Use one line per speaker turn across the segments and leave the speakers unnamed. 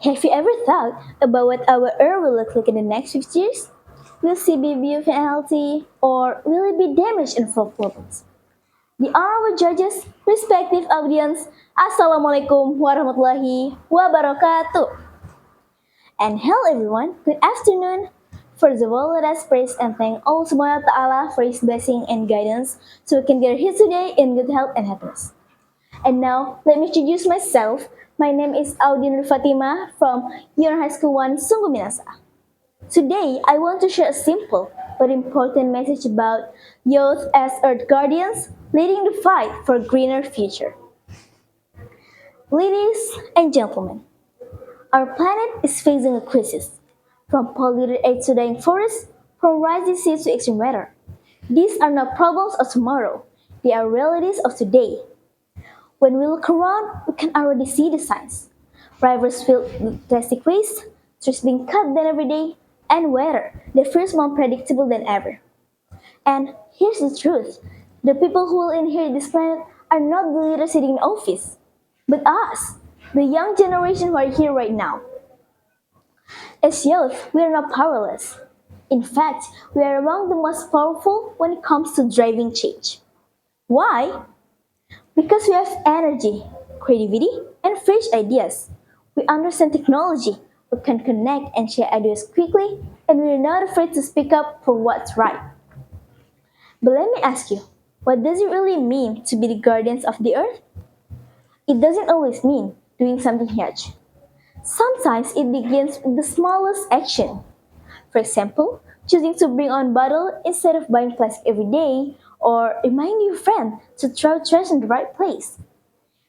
Have you ever thought about what our Earth will look like in the next 50 years? Will it be beautiful and healthy, or will it be damaged and full of problems? The honorable judges, respective audience, Assalamualaikum warahmatullahi wabarakatuh. And hello everyone, good afternoon. First of all, let us praise and thank Allah Subhanahu wa Ta'ala for His blessing and guidance so we can get here today in good health and happiness. And now, let me introduce myself. My name is Audia Fatimah from Junior High School 1 Sungguh Minasa. Today, I want to share a simple but important message about youth as Earth Guardians leading the fight for a greener future. Ladies and gentlemen, our planet is facing a crisis. From polluted air to dying forests, from rising seas to extreme weather. These are not problems of tomorrow, they are realities of today. When we look around, we can already see the signs. Rivers filled with plastic waste, trees being cut down every day, and weather that feels more unpredictable than ever. And here's the truth. The people who will inherit this planet are not the leaders sitting in office, but us, the young generation who are here right now. As youth, we are not powerless. In fact, we are among the most powerful when it comes to driving change. Why? Because we have energy, creativity, and fresh ideas. We understand technology, we can connect and share ideas quickly, and we are not afraid to speak up for what's right. But let me ask you, what does it really mean to be the guardians of the earth? It doesn't always mean doing something huge. Sometimes it begins with the smallest action. For example, choosing to bring on bottle instead of buying plastic every day, or reminding your friend to throw trash in the right place.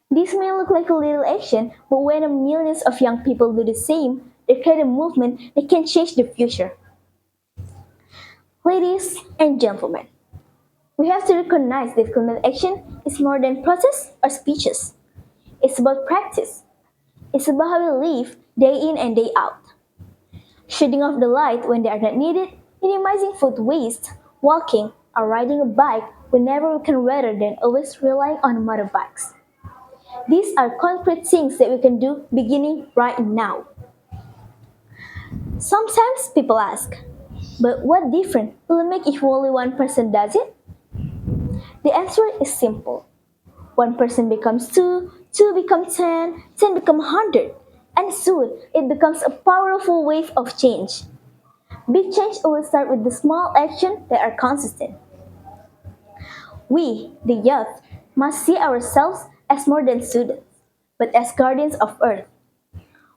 This may look like a little action, but when millions of young people do the same, they create a movement that can change the future. Ladies and gentlemen, we have to recognize that climate action is more than process or speeches. It's about practice. It's about how we live day in and day out. Shutting off the light when they are not needed, minimizing food waste, walking, or riding a bike whenever we can rather than always relying on motorbikes. These are concrete things that we can do beginning right now. Sometimes people ask, but what difference will it make if only one person does it? The answer is simple. One person becomes two, two become 10, 10 become 100, and soon it becomes a powerful wave of change. Big change always starts with the small actions that are consistent. We, the youth, must see ourselves as more than students, but as guardians of Earth.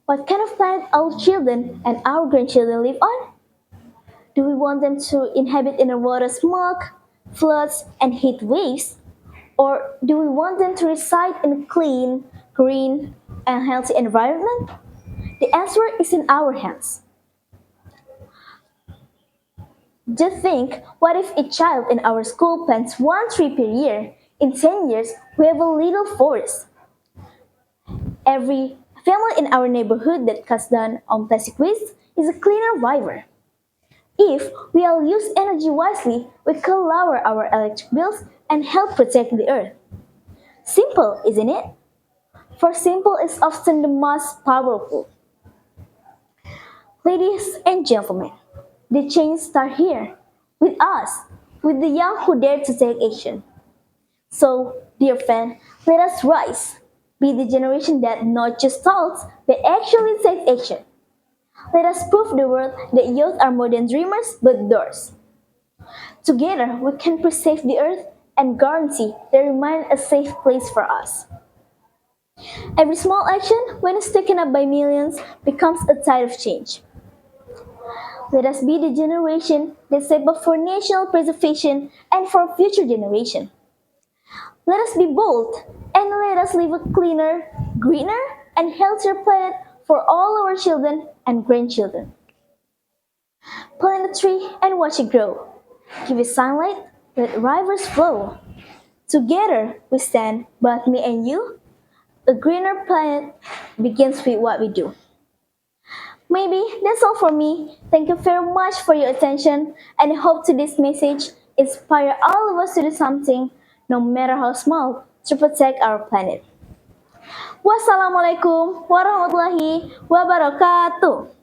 What kind of planet our children and our grandchildren live on? Do we want them to inhabit in a world of smoke, floods, and heat waves? Or do we want them to reside in a clean, green, and healthy environment? The answer is in our hands. Just think, what if a child in our school plants one tree per year? In 10 years, we have a little forest. Every family in our neighborhood that cuts down on plastic waste is a cleaner river. If we all use energy wisely, we can lower our electric bills and help protect the earth. Simple, isn't it? For simple is often the most powerful. Ladies and gentlemen, the change starts here, with us, with the young who dare to take action. So, dear friend, let us rise. Be the generation that not just talks, but actually takes action. Let us prove the world that youth are more than dreamers, but doers. Together, we can preserve the earth and guarantee that remain a safe place for us. Every small action, when it's taken up by millions, becomes a tide of change. Let us be the generation that save up for national preservation and for future generation. Let us be bold and let us leave a cleaner, greener, and healthier planet for all our children and grandchildren. Plant a tree and watch it grow. Give it sunlight, let rivers flow. Together we stand, both me and you. A greener planet begins with what we do. Maybe that's all for me. Thank you very much for your attention, and I hope today's message inspire all of us to do something, no matter how small, to protect our planet. Wassalamualaikum warahmatullahi wabarakatuh.